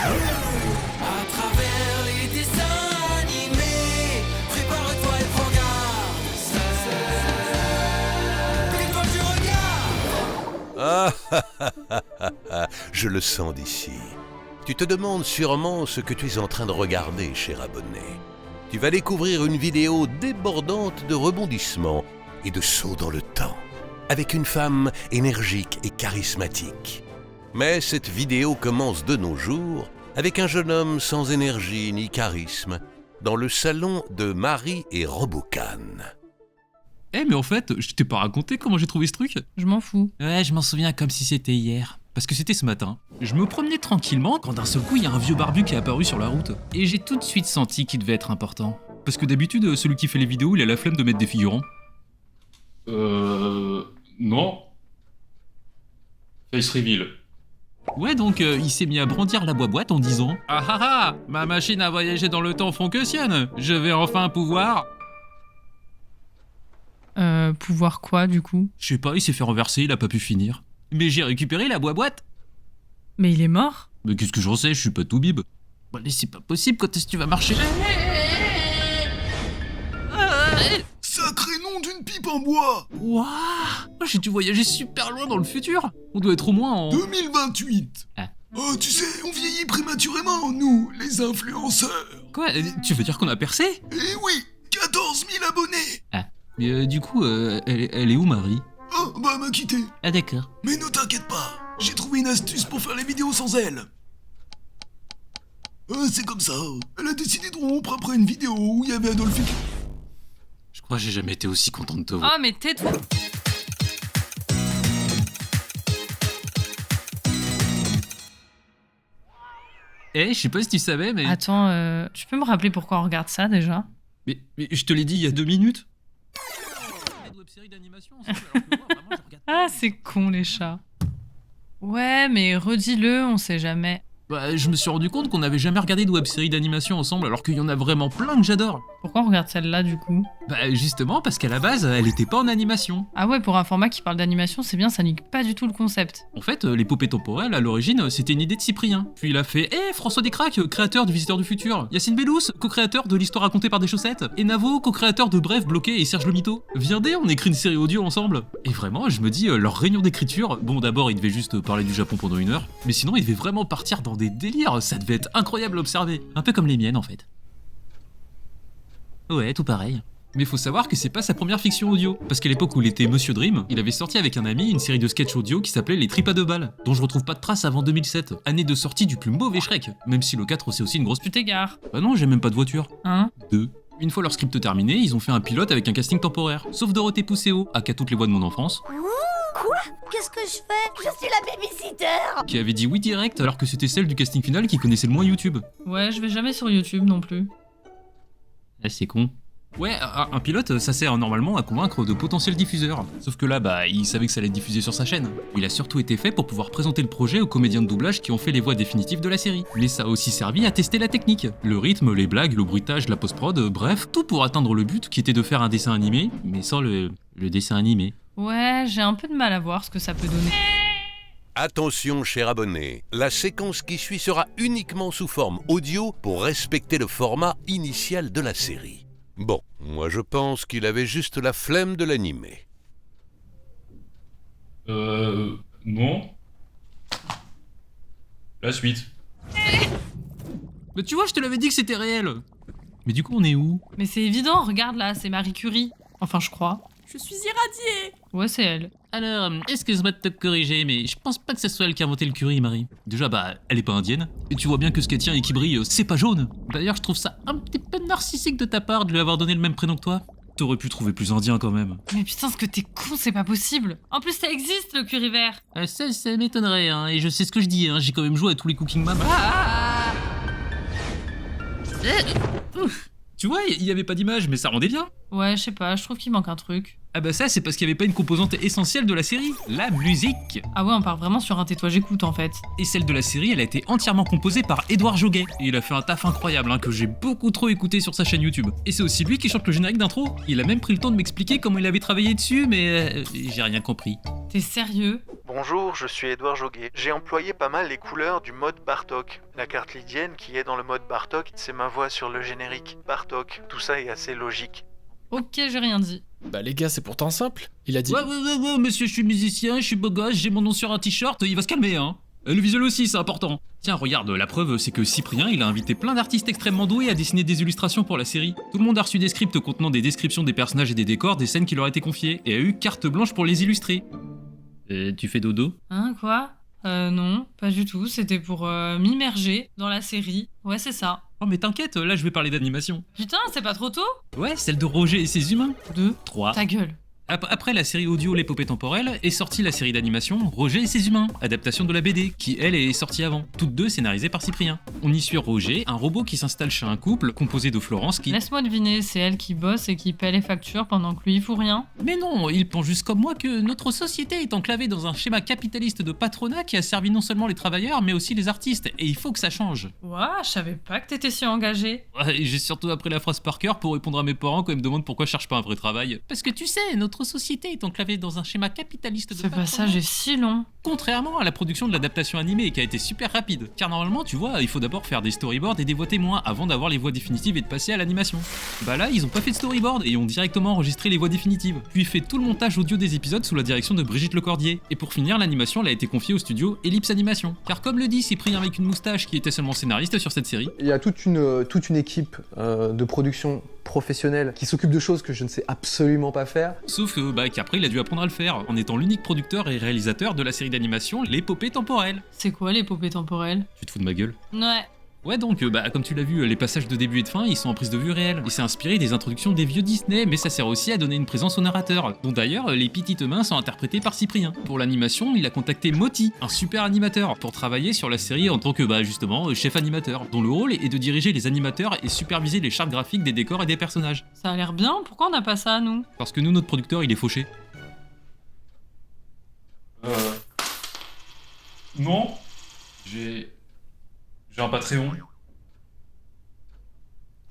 À travers les dessins animés, prépare-toi et prends garde. C'est toi que tu regardes. Je le sens d'ici. Tu te demandes sûrement ce que tu es en train de regarder, cher abonné. Tu vas découvrir une vidéo débordante de rebondissements et de sauts dans le temps, avec une femme énergique et charismatique. Mais cette vidéo commence de nos jours avec un jeune homme sans énergie ni charisme, dans le salon de Marie et Robocan. Eh mais en fait, je t'ai pas raconté comment j'ai trouvé ce truc? Je m'en fous. Ouais, je m'en souviens comme si c'était hier. Parce que c'était ce matin. Je me promenais tranquillement quand d'un seul coup, il y a un vieux barbu qui est apparu sur la route. Et j'ai tout de suite senti qu'il devait être important. Parce que d'habitude, celui qui fait les vidéos, il a la flemme de mettre des figurants. Non. Face reveal. Ouais, donc il s'est mis à brandir la boîte en disant « Ah ah ah, ma machine à voyager dans le temps fonctionne. Je vais enfin pouvoir... » Pouvoir quoi, du coup? Je sais pas, il s'est fait renverser, il a pas pu finir. Mais j'ai récupéré la boîte. Mais il est mort? Mais qu'est-ce que j'en sais, je suis pas tout bib. Bah mais c'est pas possible, quand est-ce que tu vas marcher? Sacré nom d'une pipe en bois! Waouh! J'ai dû voyager super loin dans le futur. On doit être au moins en... 2028! Ah. Oh, tu sais, on vieillit prématurément, nous, les influenceurs! Quoi? Tu veux dire qu'on a percé? Eh oui! 14 000 abonnés! Ah. Mais du coup, elle est où, Marie? Oh, bah elle m'a quitté. Ah d'accord. Mais ne t'inquiète pas, j'ai trouvé une astuce pour faire les vidéos sans elle. C'est comme ça, elle a décidé de rompre après une vidéo où il y avait Adolf Hitler. Je crois que j'ai jamais été aussi content de te voir. Oh mais tais-toi! Eh, je sais pas si tu savais, mais... Attends, tu peux me rappeler pourquoi on regarde ça, déjà? Mais je te l'ai dit il y a 2 minutes. Ah, c'est con, les chats. Ouais, mais redis-le, on sait jamais. Bah, je me suis rendu compte qu'on n'avait jamais regardé de web-série d'animation ensemble, alors qu'il y en a vraiment plein que j'adore. Pourquoi on regarde celle-là, du coup? Bah, justement, parce qu'à la base, elle était pas en animation. Ah ouais, pour un format qui parle d'animation, c'est bien, ça nique pas du tout le concept. En fait, les poupées temporelles, à l'origine, c'était une idée de Cyprien. Puis il a fait « François Descraques, créateur du Visiteur du Futur. Yacine Bellous, co-créateur de l'histoire racontée par des chaussettes. Et Navo, co-créateur de Bref, Bloqué et Serge le Mito. Viendez, on écrit une série audio ensemble. » Et vraiment, je me dis, leur réunion d'écriture, bon d'abord, ils devaient juste parler du Japon pendant 1 heure, mais sinon, ils devaient vraiment partir dans des délires, ça devait être incroyable à observer. Un peu comme les miennes, en fait. Ouais, tout pareil. Mais faut savoir que c'est pas sa première fiction audio, parce qu'à l'époque où il était Monsieur Dream, il avait sorti avec un ami une série de sketchs audio qui s'appelait Les Tripes à 2 balles, dont je retrouve pas de traces avant 2007, année de sortie du plus mauvais Shrek, même si le 4 c'est aussi une grosse Tu t'égares. Bah non, j'ai même pas de voiture. Hein? 2. Une fois leur script terminé, ils ont fait un pilote avec un casting temporaire, sauf Dorothée Pousséo, aka toutes les voix de mon enfance, Quoi? Qu'est-ce que je fais? Je suis la babysitter! qui avait dit oui direct alors que c'était celle du casting final qui connaissait le moins YouTube. Ouais, je vais jamais sur YouTube non plus. Ah, c'est con. Ouais, un pilote, ça sert normalement à convaincre de potentiels diffuseurs. Sauf que là, bah, il savait que ça allait être diffusé sur sa chaîne. Il a surtout été fait pour pouvoir présenter le projet aux comédiens de doublage qui ont fait les voix définitives de la série. Mais ça a aussi servi à tester la technique. Le rythme, les blagues, le bruitage, la post-prod, bref, tout pour atteindre le but qui était de faire un dessin animé, mais sans le dessin animé. Ouais, j'ai un peu de mal à voir ce que ça peut donner. Attention, cher abonné, la séquence qui suit sera uniquement sous forme audio pour respecter le format initial de la série. Bon, moi je pense qu'il avait juste la flemme de l'animer. Non. La suite. Mais tu vois, je te l'avais dit que c'était réel. Mais du coup, on est où? Mais c'est évident, regarde là, c'est Marie Curie. Enfin, je crois. Je suis irradiée! Ouais, c'est elle. Alors, excuse-moi de te corriger, mais je pense pas que ce soit elle qui a inventé le curry, Marie. Déjà, bah, elle est pas indienne. Et tu vois bien que ce qu'elle tient et qui brille, c'est pas jaune. D'ailleurs, je trouve ça un petit peu narcissique de ta part de lui avoir donné le même prénom que toi. T'aurais pu trouver plus indien quand même. Mais putain, ce que t'es con, c'est pas possible. En plus, ça existe, le curry vert. Ça m'étonnerait, hein. Et je sais ce que je dis, hein. J'ai quand même joué à tous les Cooking Mama. Tu vois, il y avait pas d'image, mais ça rendait bien. Ouais, je sais pas, je trouve qu'il manque un truc. Ah bah ça, c'est parce qu'il n'y avait pas une composante essentielle de la série, la musique. Ah ouais, on part vraiment sur un tais-toi j'écoute en fait. Et celle de la série, elle a été entièrement composée par Édouard Joguet. Et il a fait un taf incroyable, que j'ai beaucoup trop écouté sur sa chaîne YouTube. Et c'est aussi lui qui chante le générique d'intro. Il a même pris le temps de m'expliquer comment il avait travaillé dessus, mais j'ai rien compris. T'es sérieux? Bonjour, je suis Édouard Joguet. J'ai employé pas mal les couleurs du mode Bartok. La carte lydienne qui est dans le mode Bartok, c'est ma voix sur le générique. Bartok, tout ça est assez logique. Ok, j'ai rien dit. Bah les gars, c'est pourtant simple. Il a dit... Ouais, monsieur, je suis musicien, je suis beau gosse, j'ai mon nom sur un t-shirt, il va se calmer, hein. Le visuel aussi, c'est important. Tiens, regarde, la preuve, c'est que Cyprien, il a invité plein d'artistes extrêmement doués à dessiner des illustrations pour la série. Tout le monde a reçu des scripts contenant des descriptions des personnages et des décors, des scènes qui leur étaient confiées, et a eu carte blanche pour les illustrer. Tu fais dodo? Hein, quoi? Non, pas du tout, c'était pour m'immerger dans la série. Ouais, c'est ça. Oh mais t'inquiète, là je vais parler d'animation. Putain, c'est pas trop tôt? Ouais, celle de Roger et ses humains. 2, 3. ta gueule. Après la série audio L'épopée temporelle, est sortie la série d'animation Roger et ses humains, adaptation de la BD, qui elle est sortie avant, toutes deux scénarisées par Cyprien. On y suit Roger, un robot qui s'installe chez un couple composé de Florence qui... Laisse-moi deviner, c'est elle qui bosse et qui paie les factures pendant que lui il fout rien. Mais non, il pense juste comme moi que notre société est enclavée dans un schéma capitaliste de patronat qui a servi non seulement les travailleurs mais aussi les artistes, et il faut que ça change. Ouah, je savais pas que t'étais si engagé. Ouais, j'ai surtout appris la phrase par cœur pour répondre à mes parents quand ils me demandent pourquoi je cherche pas un vrai travail. Parce que tu sais, notre société est enclavée dans un schéma capitaliste de Ce patronat. passage est si long. Contrairement à la production de l'adaptation animée qui a été super rapide. Car normalement, tu vois, il faut d'abord faire des storyboards et des voix témoins avant d'avoir les voix définitives et de passer à l'animation. Bah là, ils ont pas fait de storyboard et ont directement enregistré les voix définitives. Puis fait tout le montage audio des épisodes sous la direction de Brigitte Lecordier. Et pour finir, l'animation elle a été confiée au studio Ellipse Animation. Car comme le dit Cyprien avec une moustache qui était seulement scénariste sur cette série, il y a toute une équipe de production professionnelle qui s'occupe de choses que je ne sais absolument pas faire. sauf qu'après il a dû apprendre à le faire, en étant l'unique producteur et réalisateur de la série d'animation L'épopée temporelle. C'est quoi l'épopée temporelle? Tu te fous de ma gueule? Ouais. Ouais donc, comme tu l'as vu, les passages de début et de fin, ils sont en prise de vue réelle. Et c'est inspiré des introductions des vieux Disney, mais ça sert aussi à donner une présence au narrateur, dont d'ailleurs les petites mains sont interprétées par Cyprien. Pour l'animation, il a contacté Moti, un super animateur, pour travailler sur la série en tant que, justement, chef animateur, dont le rôle est de diriger les animateurs et superviser les chartes graphiques des décors et des personnages. Ça a l'air bien, pourquoi on n'a pas ça, nous? Parce que nous, notre producteur, il est fauché. Non. J'ai un Patreon.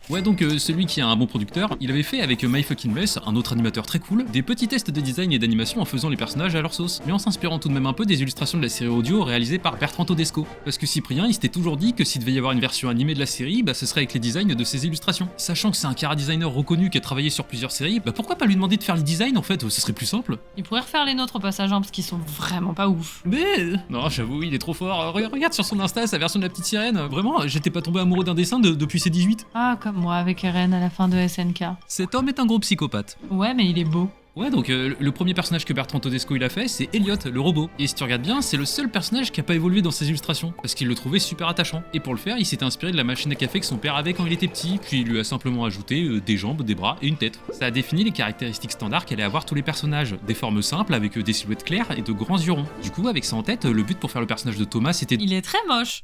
Ouais donc celui qui a un bon producteur, il avait fait avec My Fucking Mess, un autre animateur très cool, des petits tests de design et d'animation en faisant les personnages à leur sauce, mais en s'inspirant tout de même un peu des illustrations de la série audio réalisées par Bertrand Todesco. Parce que Cyprien il s'était toujours dit que s'il devait y avoir une version animée de la série, ce serait avec les designs de ses illustrations. Sachant que c'est un chara designer reconnu qui a travaillé sur plusieurs séries, pourquoi pas lui demander de faire les designs en fait, ce serait plus simple. Il pourrait refaire les nôtres au passage, parce qu'ils sont vraiment pas ouf. Mais non j'avoue il est trop fort, regarde sur son Insta sa version de la petite sirène, vraiment j'étais pas tombé amoureux d'un dessin depuis ses 18. Ah, comme moi avec Eren à la fin de SNK. Cet homme est un gros psychopathe. Ouais, mais il est beau. Ouais, donc le premier personnage que Bertrand Todesco il a fait, c'est Elliot, le robot. Et si tu regardes bien, c'est le seul personnage qui a pas évolué dans ses illustrations, parce qu'il le trouvait super attachant. Et pour le faire, il s'était inspiré de la machine à café que son père avait quand il était petit, puis il lui a simplement ajouté des jambes, des bras et une tête. Ça a défini les caractéristiques standards qu'allaient avoir tous les personnages, des formes simples avec des silhouettes claires et de grands yeux ronds. Du coup, avec ça en tête, le but pour faire le personnage de Thomas, c'était... Il est très moche.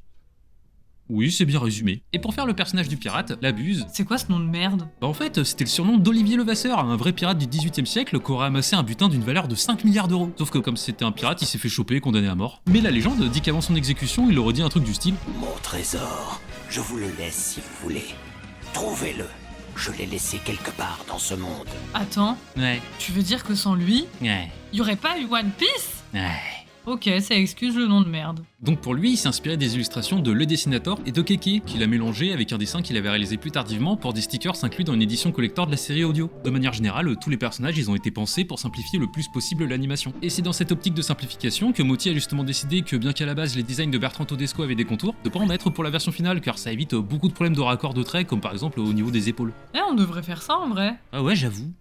Oui, c'est bien résumé. Et pour faire le personnage du pirate, la Buse... C'est quoi ce nom de merde? En fait, c'était le surnom d'Olivier Levasseur, un vrai pirate du 18e siècle qui aurait amassé un butin d'une valeur de 5 milliards d'euros. Sauf que comme c'était un pirate, il s'est fait choper et condamné à mort. Mais la légende dit qu'avant son exécution, il aurait dit un truc du style « Mon trésor, je vous le laisse si vous voulez. Trouvez-le. Je l'ai laissé quelque part dans ce monde. » Attends, Ouais, tu veux dire que sans lui, ouais, y aurait pas eu One Piece? ouais... Ok, ça excuse le nom de merde. Donc pour lui, il s'est inspiré des illustrations de Le Dessinator et de Keke, qu'il a mélangé avec un dessin qu'il avait réalisé plus tardivement pour des stickers inclus dans une édition collector de la série audio. De manière générale, tous les personnages ils ont été pensés pour simplifier le plus possible l'animation. Et c'est dans cette optique de simplification que Moti a justement décidé que bien qu'à la base les designs de Bertrand Todesco avaient des contours, de pas en mettre pour la version finale car ça évite beaucoup de problèmes de raccord de traits comme par exemple au niveau des épaules. On devrait faire ça en vrai. Ah ouais, j'avoue.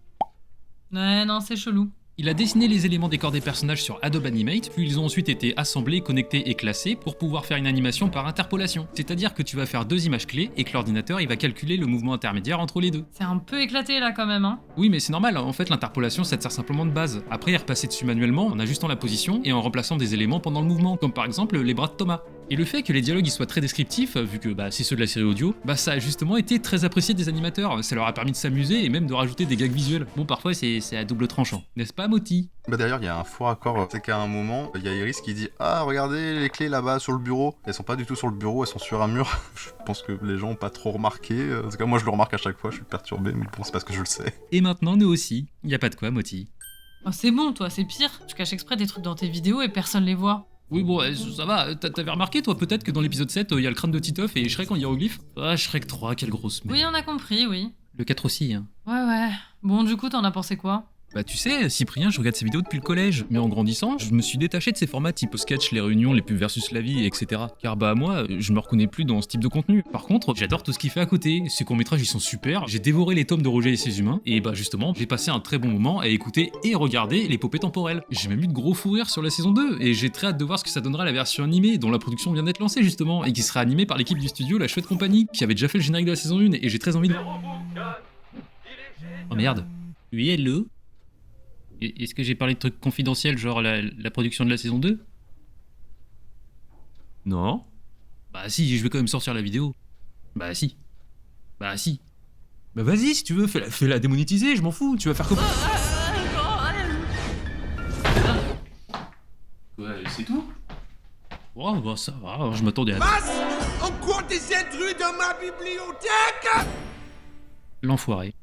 Ouais, non, c'est chelou. Il a dessiné les éléments des corps des personnages sur Adobe Animate, puis ils ont ensuite été assemblés, connectés et classés pour pouvoir faire une animation par interpolation. C'est-à-dire que tu vas faire deux images clés et que l'ordinateur il va calculer le mouvement intermédiaire entre les deux. C'est un peu éclaté là quand même, hein. Oui mais c'est normal, en fait l'interpolation ça te sert simplement de base. Après y repasser dessus manuellement en ajustant la position et en remplaçant des éléments pendant le mouvement, comme par exemple les bras de Thomas. Et le fait que les dialogues ils soient très descriptifs, vu que c'est ceux de la série audio, ça a justement été très apprécié des animateurs. Ça leur a permis de s'amuser et même de rajouter des gags visuels. Bon, parfois c'est à double tranchant, n'est-ce pas, Moti? D'ailleurs, il y a un faux raccord, c'est qu'à un moment, il y a Iris qui dit « Ah, regardez les clés là-bas sur le bureau !» Elles sont pas du tout sur le bureau, elles sont sur un mur. Je pense que les gens ont pas trop remarqué. En tout cas, moi je le remarque à chaque fois, je suis perturbé, mais bon, c'est parce que je le sais. Et maintenant, nous aussi. Y a pas de quoi, Moti. Oh, c'est bon, toi, c'est pire. Tu caches exprès des trucs dans tes vidéos et personne les voit. Oui, bon, ça va. T'avais remarqué, toi, peut-être que dans l'épisode 7, il y a le crâne de Titeuf et Shrek en hiéroglyphe? Ah, Shrek 3, quelle grosse merde. Oui, on a compris, oui. Le 4 aussi, hein. Ouais. Bon, du coup, t'en as pensé quoi? Tu sais, Cyprien, je regarde ses vidéos depuis le collège, mais en grandissant, je me suis détaché de ces formats type sketch, les réunions, les pubs versus la vie, etc. Car moi, je me reconnais plus dans ce type de contenu. Par contre, j'adore tout ce qu'il fait à côté, ses courts-métrages ils sont super, j'ai dévoré les tomes de Roger et ses humains, et justement, j'ai passé un très bon moment à écouter et regarder l'épopée temporelle. J'ai même eu de gros fous rires sur la saison 2, et j'ai très hâte de voir ce que ça donnera la version animée, dont la production vient d'être lancée justement, et qui sera animée par l'équipe du studio La Chouette Compagnie, qui avait déjà fait le générique de la saison 1, et j'ai très envie de... Oh merde. Oui, hello. Est-ce que j'ai parlé de trucs confidentiels, genre la production de la saison 2? Non. Si, je vais quand même sortir la vidéo. Si. Si. Vas-y, si tu veux, fais-la démonétiser, je m'en fous, tu vas faire comment? Ouais, c'est tout? Oh, ça va, je m'attendais à... Encore des intrus dans ma bibliothèque! L'enfoiré.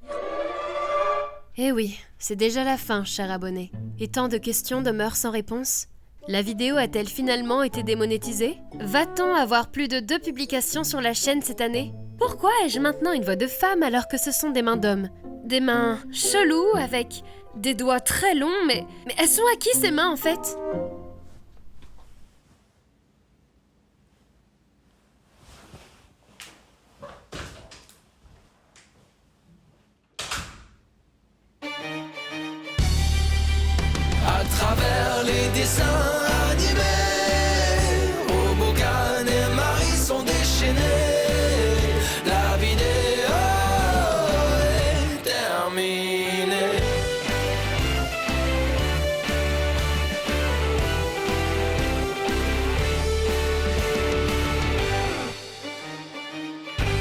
Eh oui, c'est déjà la fin, cher abonné. Et tant de questions demeurent sans réponse. La vidéo a-t-elle finalement été démonétisée? Va-t-on avoir plus de 2 publications sur la chaîne cette année? Pourquoi ai-je maintenant une voix de femme alors que ce sont des mains d'hommes? Des mains cheloues avec des doigts très longs, mais elles sont à qui ces mains en fait? À travers les dessins animés, Hoboken et Marie sont déchaînés. La vidéo est terminée.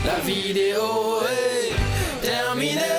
La vidéo est terminée.